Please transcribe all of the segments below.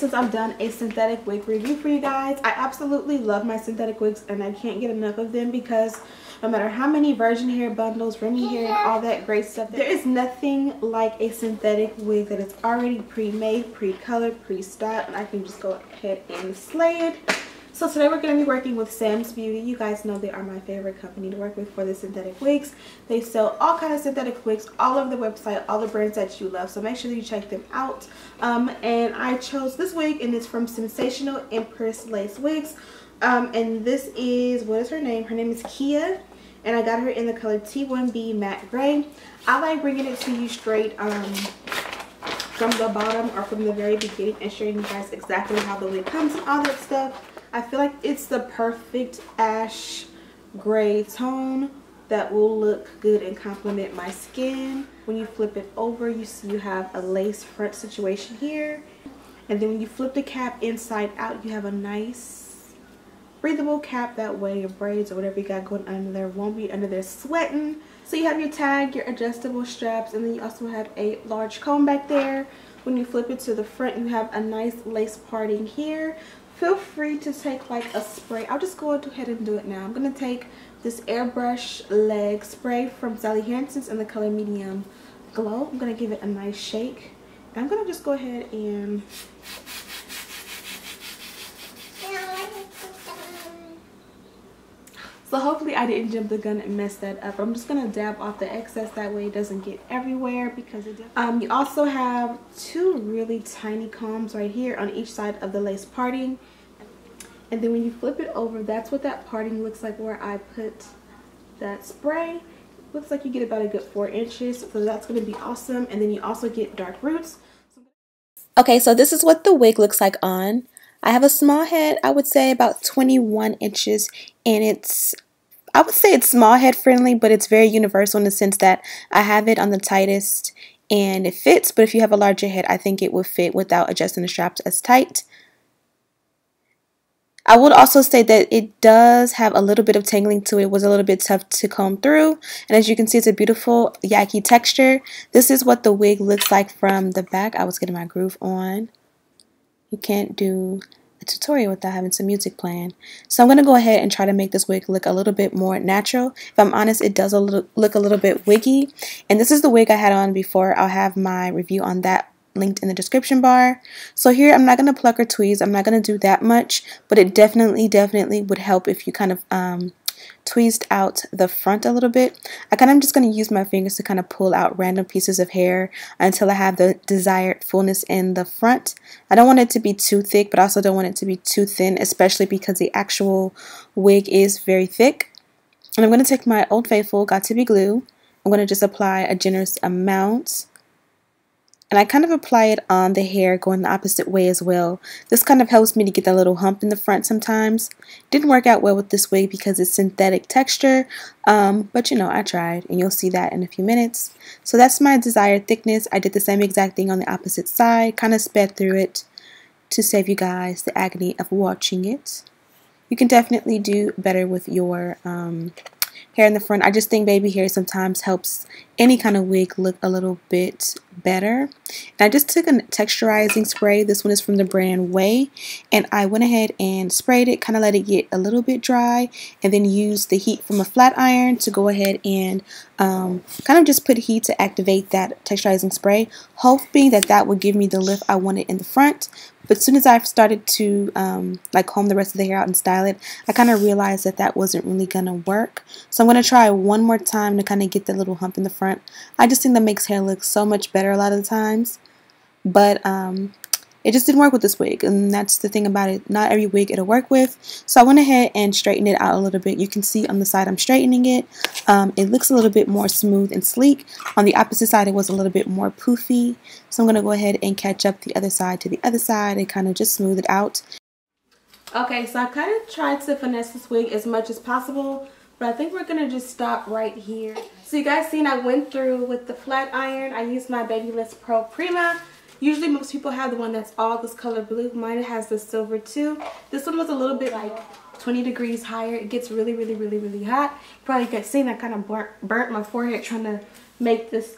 minute since I've done a synthetic wig review for you guys. I absolutely love my synthetic wigs and I can't get enough of them because no matter how many virgin hair bundles, Remy hair, and all that great stuff, there is nothing like a synthetic wig that is already pre-made, pre-colored, pre-styled, and I can just go ahead and slay it. So today we're going to be working with Samsbeauty. You guys know they are my favorite company to work with for the synthetic wigs. They sell all kinds of synthetic wigs all over the website, all the brands that you love. So make sure that you check them out. And I chose this wig, and it's from Sensational Empress Lace Wigs. And this is, what is her name? Her name is Kia. And I got her in the color T1B Matte Gray. I like bringing it to you straight from the bottom or from the very beginning and showing you guys exactly how the wig comes and all that stuff. I feel like it's the perfect ash gray tone that will look good and complement my skin. When you flip it over, you see you have a lace front situation here. And then when you flip the cap inside out, you have a nice breathable cap. That way your braids or whatever you got going under there won't be under there sweating. So you have your tag, your adjustable straps, and then you also have a large comb back there. When you flip it to the front, you have a nice lace parting here. Feel free to take like a spray. I'll just go ahead and do it now. I'm going to take this airbrush leg spray from Sally Hansen's in the color Medium Glow. I'm going to give it a nice shake. And I'm going to just go ahead and... So hopefully I didn't jump the gun and mess that up. I'm just going to dab off the excess, that way it doesn't get everywhere. Because it you also have two really tiny combs right here on each side of the lace parting. And then when you flip it over, that's what that parting looks like where I put that spray. Looks like you get about a good 4 inches. So that's going to be awesome. And then you also get dark roots. Okay, so this is what the wig looks like on. I have a small head, I would say about 21 inches, and I would say it's small head friendly, but it's very universal in the sense that I have it on the tightest and it fits, but if you have a larger head, I think it would fit without adjusting the straps as tight. I would also say that it does have a little bit of tangling to it. It was a little bit tough to comb through, and as you can see, it's a beautiful yaki texture. This is what the wig looks like from the back. I was getting my groove on. You can't do a tutorial without having some music playing. So I'm going to go ahead and try to make this wig look a little bit more natural. If I'm honest, it does look a little bit wiggy. And this is the wig I had on before. I'll have my review on that linked in the description bar. So here I'm not going to pluck or tweeze. I'm not going to do that much, but it definitely would help if you kind of tweezed out the front a little bit. I'm just going to use my fingers to kind of pull out random pieces of hair until I have the desired fullness in the front. I don't want it to be too thick, but I also don't want it to be too thin, especially because the actual wig is very thick. And I'm going to take my Old Faithful Got To Be Glue. I'm going to just apply a generous amount. And I kind of apply it on the hair going the opposite way as well. This kind of helps me to get that little hump in the front sometimes. Didn't work out well with this wig because it's synthetic texture, but you know, I tried, and you'll see that in a few minutes. So that's my desired thickness. I did the same exact thing on the opposite side, kind of sped through it to save you guys the agony of watching it. You can definitely do better with your hair in the front. I just think baby hair sometimes helps any kind of wig look a little bit better. And I just took a texturizing spray. This one is from the brand Way, and I went ahead and sprayed it, kind of let it get a little bit dry, and then used the heat from a flat iron to go ahead and kind of just put heat to activate that texturizing spray, hoping that that would give me the lift I wanted in the front. But as soon as I started to like comb the rest of the hair out and style it, I kind of realized that that wasn't really gonna work. So I'm gonna try one more time to kind of get the little hump in the front. I just think that makes hair look so much better a lot of the times. But it just didn't work with this wig, and that's the thing about it. Not every wig it'll work with. So I went ahead and straightened it out a little bit. You can see on the side I'm straightening it. It looks a little bit more smooth and sleek. On the opposite side, it was a little bit more poofy. So I'm going to go ahead and catch up the other side to the other side and kind of just smooth it out. Okay, so I kind of tried to finesse this wig as much as possible, but I think we're going to just stop right here. So you guys seen I went through with the flat iron. I used my Babyliss Pro Prima. Usually most people have the one that's all this color blue. Mine has the silver too. This one was a little bit like 20 degrees higher. It gets really hot. Probably you guys seen I kind of burnt my forehead trying to make this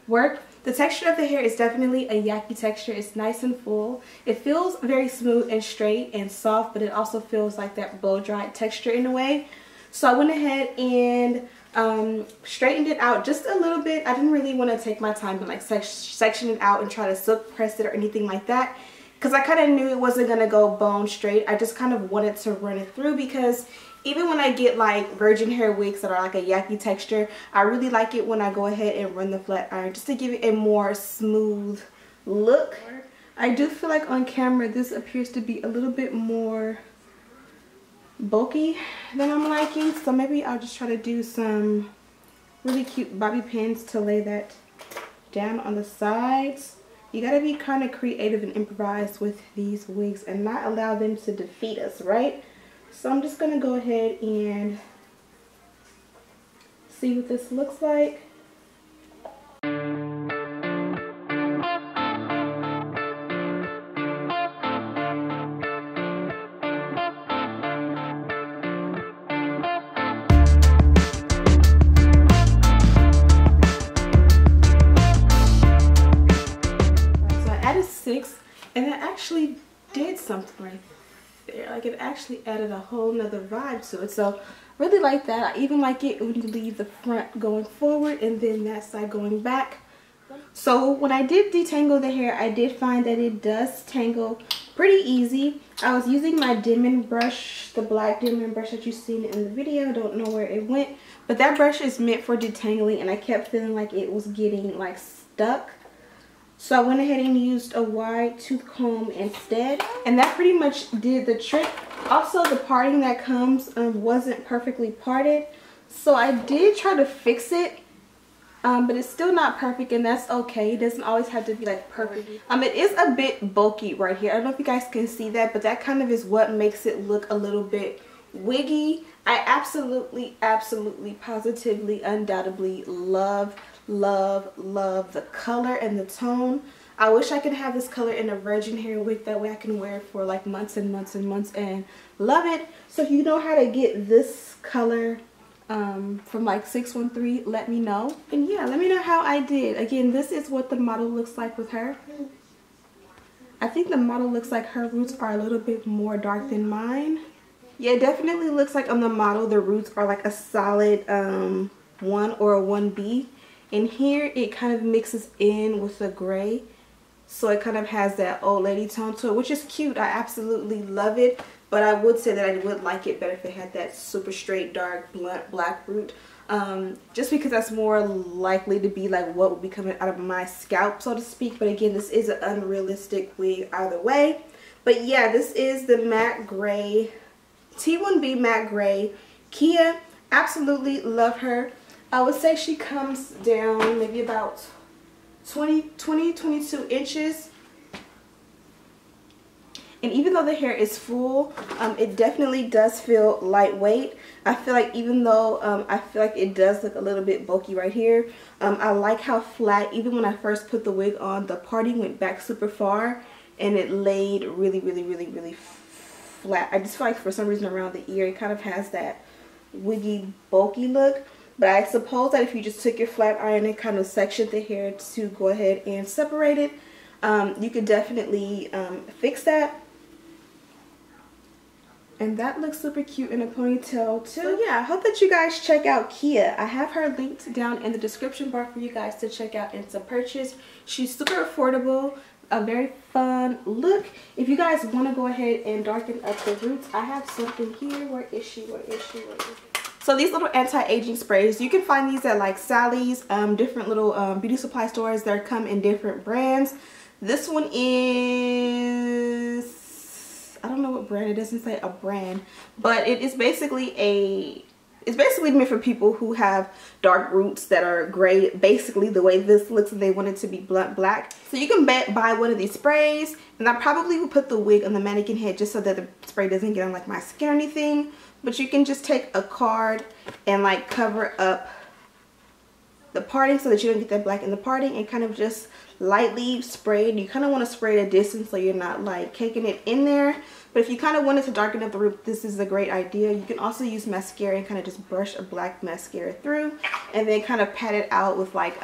work. The texture of the hair is definitely a yaki texture. It's nice and full. It feels very smooth and straight and soft, but it also feels like that blow-dried texture in a way. So I went ahead and straightened it out just a little bit. I didn't really want to take my time and like section it out and try to silk press it or anything like that, because I kind of knew it wasn't going to go bone straight. I just kind of wanted to run it through, because even when I get like virgin hair wigs that are like a yaki texture, I really like it when I go ahead and run the flat iron just to give it a more smooth look. I do feel like on camera this appears to be a little bit more bulky than I'm liking, so maybe I'll just try to do some really cute bobby pins to lay that down on the sides. You gotta be kind of creative and improvise with these wigs and not allow them to defeat us, right? So I'm just gonna go ahead and see what this looks like. And that actually did something right there. Like, it actually added a whole nother vibe to it. So really like that. I even like it when you leave the front going forward and then that side going back. So when I did detangle the hair, I did find that it does tangle pretty easy. I was using my Denman brush, the black Denman brush that you've seen in the video. Don't know where it went, but that brush is meant for detangling, and I kept feeling like it was getting like stuck. So I went ahead and used a wide tooth comb instead, and that pretty much did the trick. Also, the parting that comes wasn't perfectly parted, so I did try to fix it, but it's still not perfect, and that's okay. It doesn't always have to be like perfect. It is a bit bulky right here. I don't know if you guys can see that, but that kind of is what makes it look a little bit wiggy. I absolutely, positively, undoubtedly love the color and the tone. I wish I could have this color in a virgin hair wig, that way I can wear it for like months and months and months and love it. So if you know how to get this color from like 613, let me know. And yeah, let me know how I did. Again, this is what the model looks like with her. I think the model looks like her roots are a little bit more dark than mine. Yeah, it definitely looks like on the model the roots are like a solid 1 or a 1B. And here it kind of mixes in with the gray, so it kind of has that old lady tone to it, which is cute. I absolutely love it, but I would say that I would like it better if it had that super straight, dark, blunt black root, just because that's more likely to be like what would be coming out of my scalp, so to speak. But again, this is an unrealistic wig either way. But yeah, this is the matte gray, T1B matte gray Kia. Absolutely love her. I would say she comes down maybe about 22 inches. And even though the hair is full, it definitely does feel lightweight. I feel like even though I feel like it does look a little bit bulky right here, I like how flat, even when I first put the wig on, the parting went back super far and it laid really flat. I just feel like for some reason around the ear it kind of has that wiggy, bulky look. But I suppose that if you just took your flat iron and kind of sectioned the hair to go ahead and separate it, you could definitely fix that. And that looks super cute in a ponytail too. So yeah, I hope that you guys check out Kia. I have her linked down in the description bar for you guys to check out and to purchase. She's super affordable, a very fun look. If you guys want to go ahead and darken up the roots, I have something here. Where is she? So these little anti-aging sprays, you can find these at like Sally's, different little beauty supply stores that come in different brands. This one is, I don't know what brand, it doesn't say a brand, but it is basically it's basically meant for people who have dark roots that are gray, basically the way this looks, and they want it to be blunt black. So you can buy one of these sprays, and I probably would put the wig on the mannequin head just so that the spray doesn't get on like my skin or anything. But you can just take a card and like cover up the parting so that you don't get that black in the parting, and kind of just lightly spray it. You kind of want to spray at a distance so you're not like caking it in there. But if you kind of wanted to darken up the root, this is a great idea. You can also use mascara and kind of just brush a black mascara through, and then kind of pat it out with like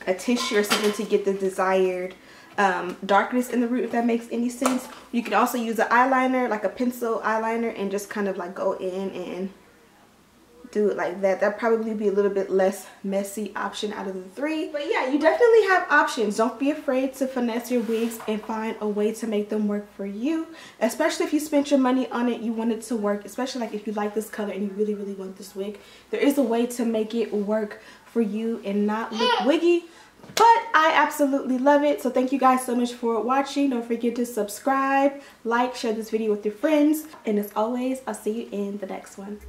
a tissue or something to get the desired darkness in the root, if that makes any sense. You could also use an eyeliner, like a pencil eyeliner, and just kind of like go in and do it like that. That'd probably be a little bit less messy option out of the three. But yeah, you definitely have options. Don't be afraid to finesse your wigs and find a way to make them work for you, especially if you spent your money on it, you want it to work, especially like if you like this color and you really want this wig. There is a way to make it work for you and not look wiggy. But I absolutely love it. So thank you guys so much for watching. Don't forget to subscribe, like, share this video with your friends, and as always, I'll see you in the next one.